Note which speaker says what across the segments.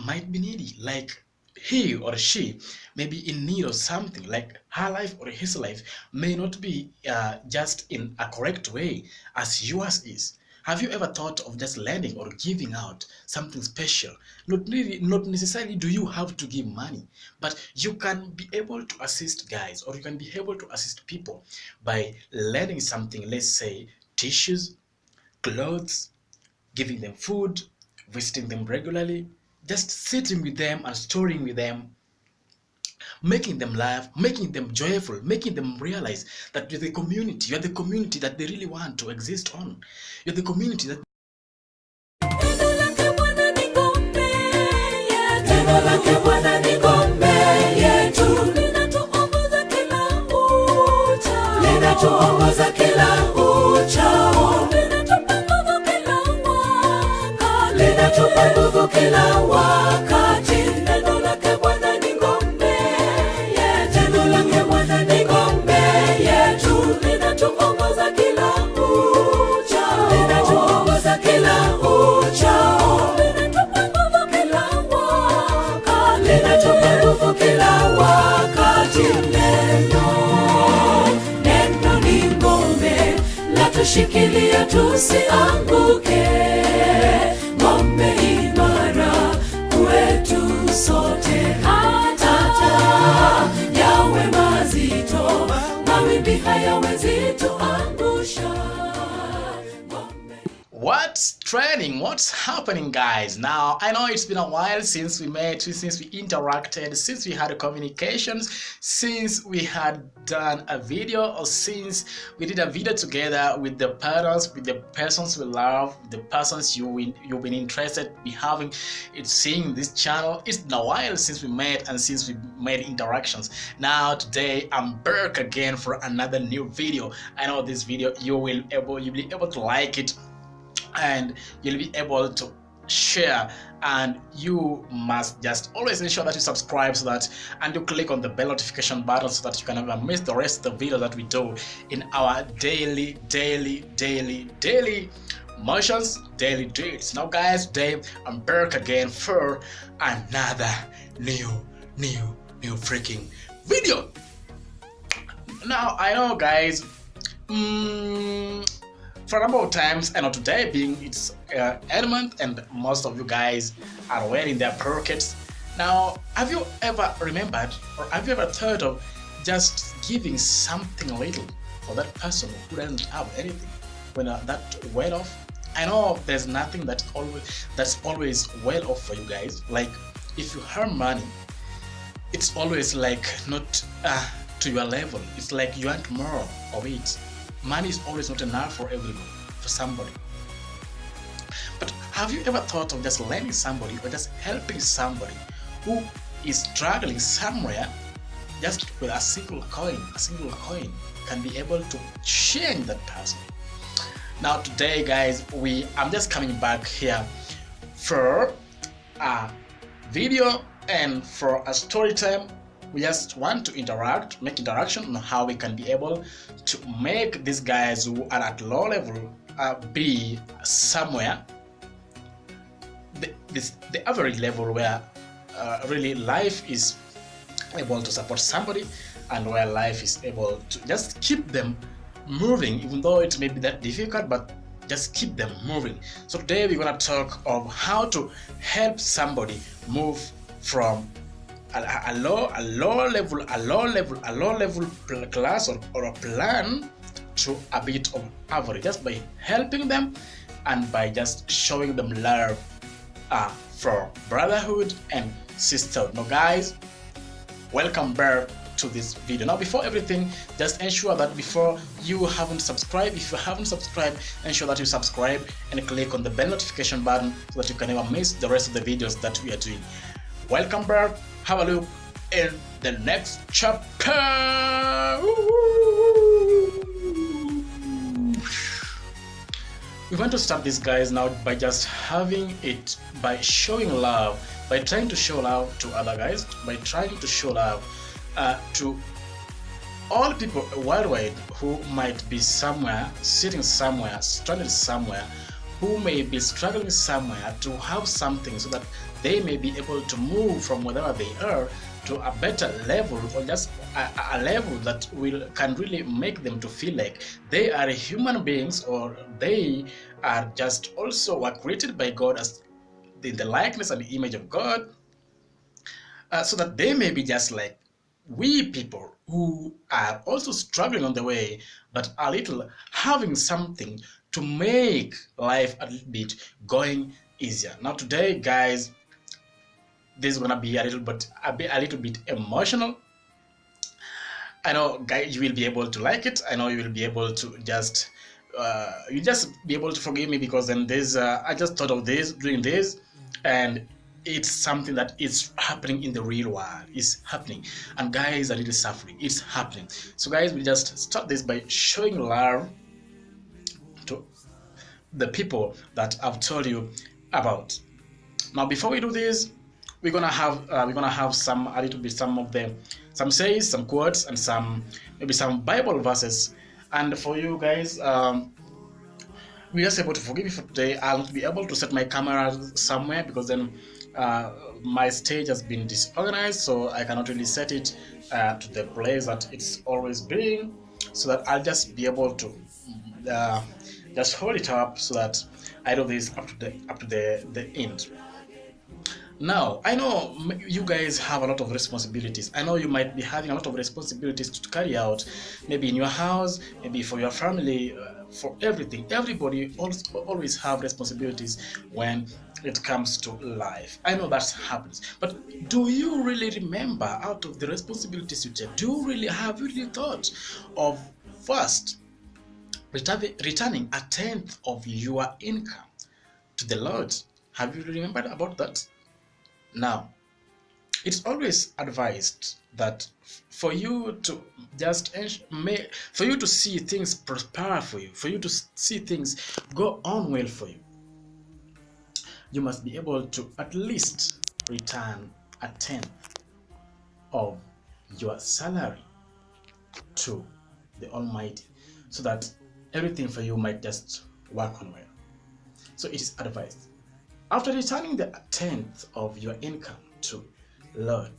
Speaker 1: might be needy, like he or she may be in need of something, like her life or his life may not be just in a correct way as yours is. Have you ever thought of just lending or giving out something special? Not necessarily do you have to give money, but you can be able to assist guys, or you can be able to assist people by lending something, let's say tissues, clothes, giving them food, visiting them regularly, just sitting with them and storing with them, making them laugh, making them joyful, making them realize that you're the community that they really want to exist on. You're the community that
Speaker 2: linatuongoza kila uchao, linatupa nguvu kila wakati. Neno lake Bwana ni ngome yetu, neno lake Bwana ni ngome yetu, linatuongoza kila uchao, linatuongoza kila uchao, linatupa nguvu kila wakati, linatupa nguvu kila wakati. Neno ni ngome, latushikilia tusianguke, ngome imara kwetu sote. Hata yawe mazito, mawimbi hayawezi tuangusha.
Speaker 1: What's trending? What's happening, guys? Now, I know it's been a while since we met, since we interacted, since we had communications, since we had done a video, or since we did a video together with the parents, with the persons we love, the persons you've been interested in having it, seeing this channel. It's been a while since we met and since we made interactions. Now, today I'm back again for another new video. I know this video you'll be able to like it, and you'll be able to share, and you must just always ensure that you subscribe, so that and you click on the bell notification button, so that you can never miss the rest of the video that we do in our daily motions, daily deeds. Now guys, today I'm back again for another new freaking video. Now I know, guys, for a number of times, I know today being it's end month, and most of you guys are wearing their pockets. Now, have you ever remembered, or have you ever thought of just giving something little for that person who doesn't have anything when that well off? I know there's nothing that's always well off for you guys. Like if you have money, it's always like not to your level. It's like you want more of it. Money is always not enough for everyone, for somebody. But have you ever thought of just lending somebody or just helping somebody who is struggling somewhere, just with a single coin? A single coin can be able to change that person. Now today, guys, I'm just coming back here for a video and for a story time. We just want to make interaction on how we can be able to make these guys who are at low level be somewhere, the average level, where really life is able to support somebody, and where life is able to just keep them moving, even though it may be that difficult, but just keep them moving. So today we're going to talk of how to help somebody move from a low level class or a plan to a bit of average, just by helping them and by just showing them love for brotherhood and sisterhood. Now guys, welcome back to this video. Now before everything, just ensure that if you haven't subscribed, ensure that you subscribe and click on the bell notification button, so that you can never miss the rest of the videos that we are doing. Welcome back. Have a look in the next chapter. We want to start this, guys, now by just by showing love, by trying to show love to other guys, by trying to show love to all people worldwide who might be somewhere, sitting somewhere, stranded somewhere, who may be struggling somewhere to have something, so that they may be able to move from wherever they are to a better level, or just a level that can really make them to feel like they are human beings, or they are just also were created by God as in the likeness and the image of God, so that they may be just like we people who are also struggling on the way, but a little having something to make life a little bit going easier. Now today, guys, this is gonna be a little bit emotional. I know, guys, you will be able to like it. I know you will be able to just be able to forgive me, because then I just thought of doing this, and it's something that is happening in the real world. It's happening, and guys are really suffering. It's happening. So guys, we just start this by showing love to the people that I've told you about. Now, before we do this, we're gonna have some says, some quotes, and maybe some Bible verses. And for you guys, we are able to forgive me for today. I'll be able to set my camera somewhere, because then my stage has been disorganized, so I cannot really set it to the place that it's always been, so that I'll just be able to just hold it up, so that I do this up to the end. Now, I know you guys have a lot of responsibilities. I know you might be having a lot of responsibilities to carry out, maybe in your house, maybe for your family, for everything. Everybody always have responsibilities when it comes to life. I know that happens. But do you really remember, out of the responsibilities you take, have you really thought of first returning a tenth of your income to the Lord? Have you remembered about that? Now, it's always advised that for you to see things prosper for you, for you to see things go on well for you, you must be able to at least return a tenth of your salary to the Almighty, so that everything for you might just work on well. So it is advised. After returning the tenth of your income to Lord,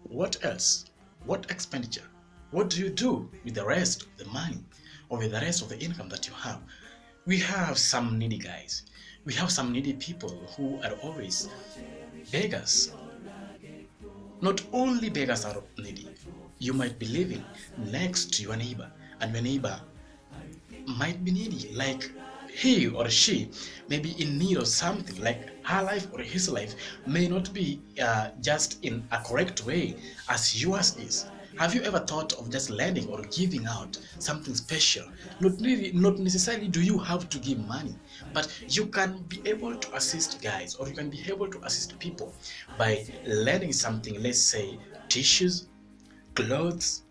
Speaker 1: what else? What expenditure? What do you do with the rest of the money, or with the rest of the income that you have? We have some needy guys. We have some needy people who are always beggars. Not only beggars are needy. You might be living next to your neighbor, and your neighbor might be needy, like he or she may be in need of something, like her life or his life may not be just in a correct way as yours is. Have you ever thought of just lending or giving out something special? Not necessarily do you have to give money, but you can be able to assist guys, or you can be able to assist people by lending something, let's say tissues, clothes,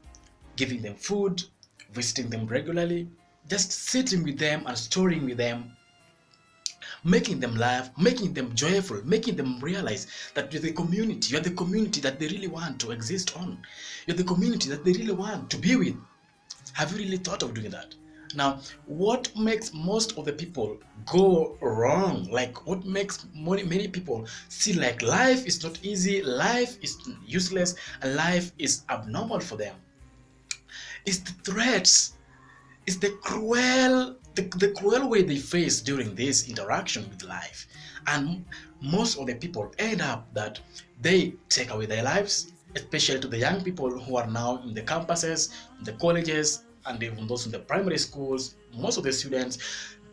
Speaker 1: giving them food, visiting them regularly, just sitting with them and storing with them, making them laugh, making them joyful, making them realize that you're the community that they really want to exist on. You're the community that they really want to be with. Have you really thought of doing that? Now, what makes most of the people go wrong, like what makes many people see like life is not easy, life is useless, and life is abnormal for them, is the threats, is the cruel way they face during this interaction with life. And most of the people end up that they take away their lives, especially to the young people who are now in the campuses, in the colleges, and even those in the primary schools. Most of the students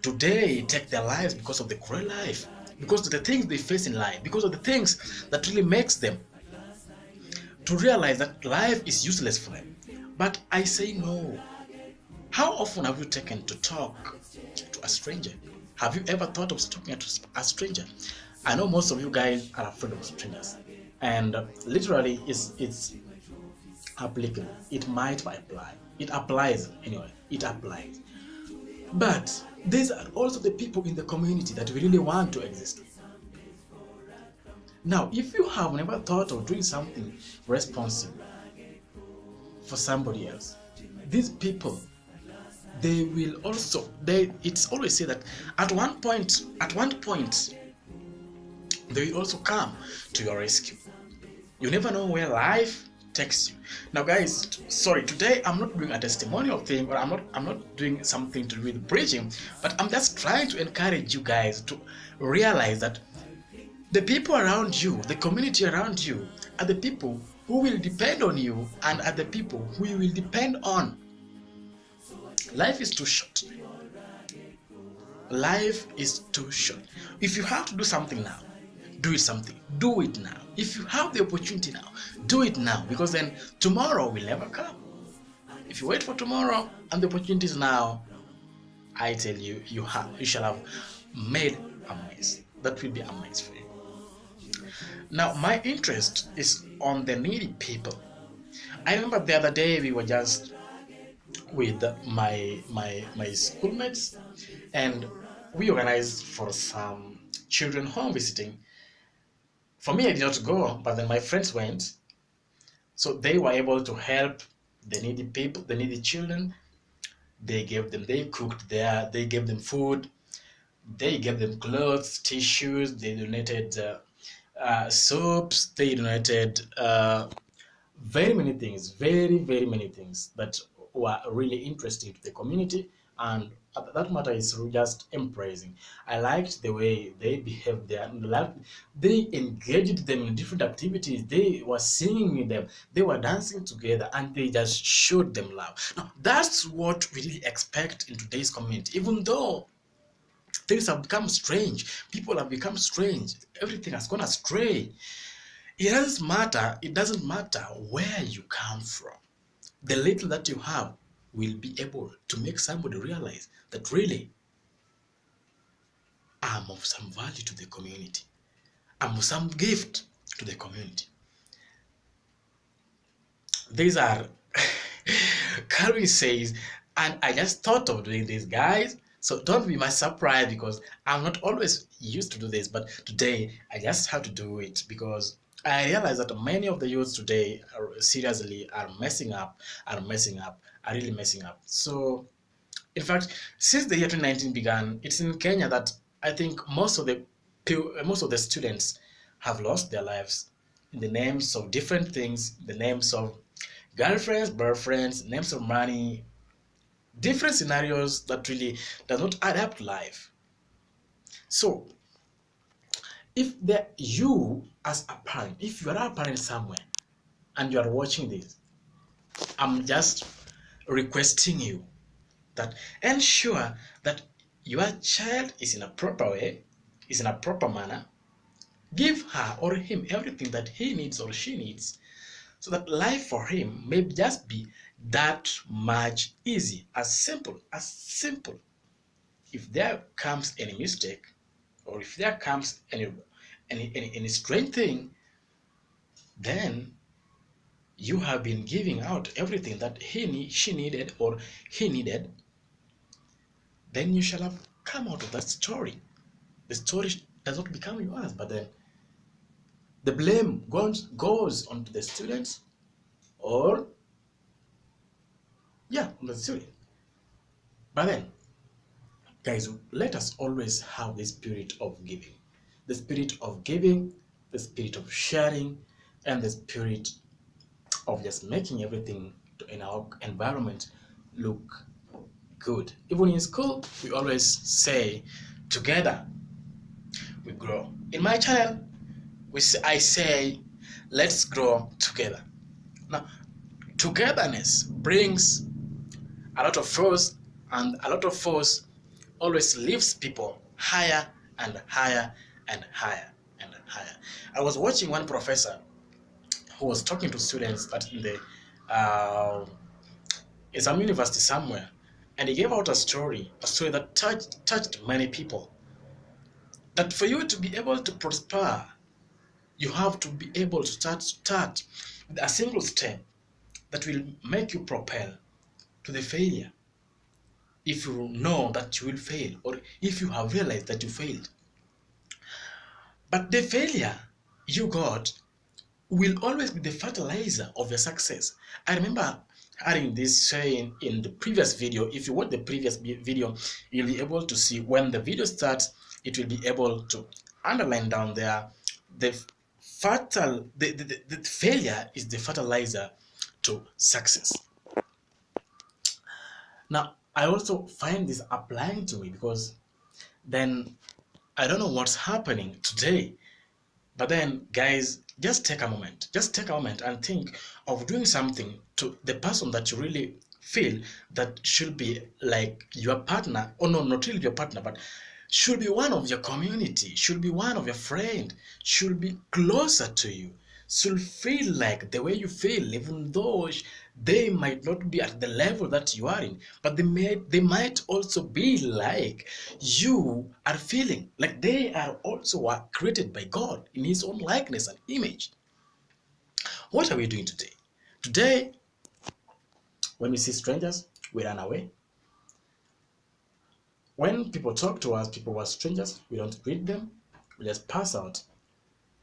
Speaker 1: today take their lives because of the cruel life, because of the things they face in life, because of the things that really makes them to realize that life is useless for them. But I say no. How often have you taken to talk to a stranger? Have you ever thought of talking to a stranger? I know most of you guys are afraid of strangers, and literally it's applicable. It might apply. It applies anyway. It applies. But these are also the people in the community that we really want to exist with. Now, if you have never thought of doing something responsible for somebody else, these people, they will also, it's always said that at one point they will also come to your rescue. You never know where life takes you. Now, guys, sorry, today I'm not doing a testimonial thing, or I'm not doing something to do with preaching, but I'm just trying to encourage you guys to realize that the people around you, the community around you, are the people who will depend on you and are the people who you will depend on. Life is too short. Life is too short. If you have to do something now, do it now. If you have the opportunity now, do it now, because then tomorrow will never come. If you wait for tomorrow and the opportunity is now, I tell you, you shall have made a mess. That will be a mess for you. Now, my interest is on the needy people. I remember the other day we were just with my schoolmates, and we organized for some children home visiting. For me, I did not go, but then my friends went. So they were able to help the needy people, the needy children. They cooked there, they gave them food, they gave them clothes, tissues, they donated soaps, they donated very many things, very many things that were really interesting to the community, and that matter is just impressive. I liked the way they behaved there. They engaged them in different activities. They were singing with them, they were dancing together, and they just showed them love. Now, that's what we really expect in today's community. Even though things have become strange, people have become strange, everything has gone astray, it doesn't matter where you come from. The little that you have will be able to make somebody realize that really I'm of some value to the community. I'm of some gift to the community. These are Calvince says, and I just thought of doing this, guys. So don't be my surprise, because I'm not always used to do this, but today I just have to do it because I realize that many of the youths today are messing up, are really messing up. So, in fact, since the year 2019 began, it's in Kenya that I think most of the students have lost their lives in the names of different things, the names of girlfriends, boyfriends, names of money, different scenarios that really does not add up to life. So, if you as a parent, if you are a parent somewhere and you are watching this, I'm just requesting you that ensure that your child is in a proper way, is in a proper manner. Give her or him everything that he needs or she needs, so that life for him may just be that much easy, as simple. If there comes any mistake, or if there comes any strange thing, then you have been giving out everything that she needed or he needed, then you shall have come out of that story. The story does not become yours, but then the blame goes onto the students, or on the student. But then, guys, let us always have the spirit of giving. The spirit of giving, the spirit of sharing, and the spirit of just making everything in our environment look good. Even in school, we always say, together we grow. In my channel, I say, let's grow together. Now, togetherness brings a lot of force, and a lot of force always lifts people higher and higher and higher and higher. I was watching one professor who was talking to students that in some university somewhere, and he gave out a story that touched many people. That for you to be able to prosper, you have to be able to start with a single step that will make you propel to the failure. If you know that you will fail, or if you have realized that you failed. But the failure you got will always be the fertilizer of your success. I remember having this saying in the previous video. If you watch the previous video, you'll be able to see when the video starts, it will be able to underline down there the the failure is the fertilizer to success. Now, I also find this applying to me because then I don't know what's happening today. But then, guys, just take a moment. Just take a moment and think of doing something to the person that you really feel that should be like your partner. Or no, not really your partner, but should be one of your community, should be one of your friend, should be closer to you, should feel like the way you feel, even though they might not be at the level that you are in, but they might also be like you are feeling, like they are also created by God in his own likeness and image. What are we doing today? Today, when we see strangers, we run away. When people talk to us, people who are strangers, we don't greet them, we just pass out.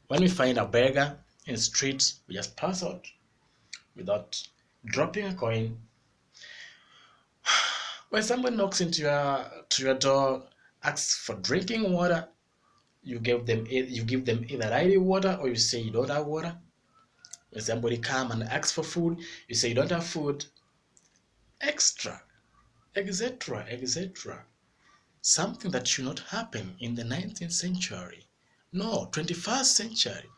Speaker 1: When we find a beggar in the streets, we just pass out without dropping a coin. When someone knocks into your door, asks for drinking water, you give them either ID water or you say you don't have water. When somebody come and asks for food, you say you don't have food, extra, etc., etc. Something that should not happen in the 19th century. No, 21st century.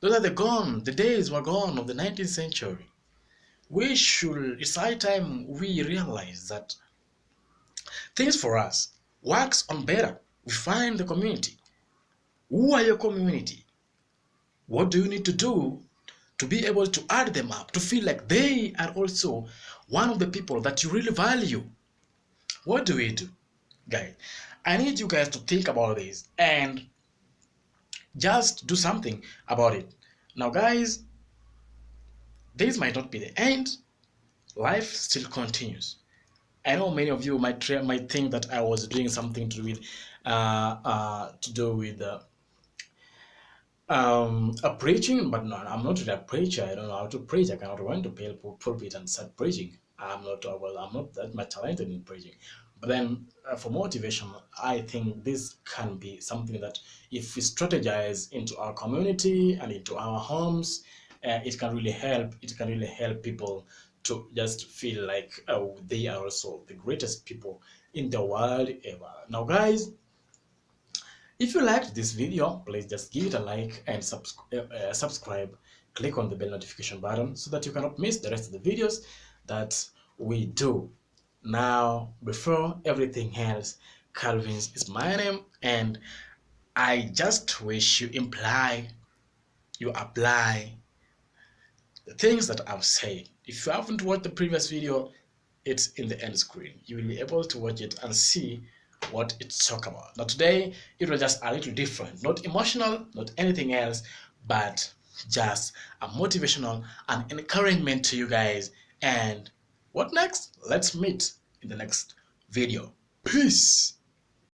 Speaker 1: Those are the days were gone of the 19th century. It's high time we realize that things for us works on better. We find the community. Who are your community? What do you need to do to be able to add them up, to feel like they are also one of the people that you really value? What do we do? Guys, I need you guys to think about this and just do something about it. Now, guys, this might not be the end. Life still continues. I know many of you might think that I was doing something to do with a preaching, but no, I'm not really a preacher. I don't know how to preach. I cannot run to pulpit and start preaching. I'm not that much talented in preaching. But then for motivation, I think this can be something that if we strategize into our community and into our homes, it can really help. It can really help people to just feel like they are also the greatest people in the world ever. Now, guys, if you liked this video, please just give it a like and subscribe. Click on the bell notification button so that you cannot miss the rest of the videos that we do. Now, before everything else, Calvince is my name, and I just wish you apply the things that I've said. If you haven't watched the previous video, it's in the end screen. You will be able to watch it and see what it's talking about. Now today, it was just a little different. Not emotional, not anything else, but just a motivational and encouragement to you guys. And what next? Let's meet in the next video. Peace.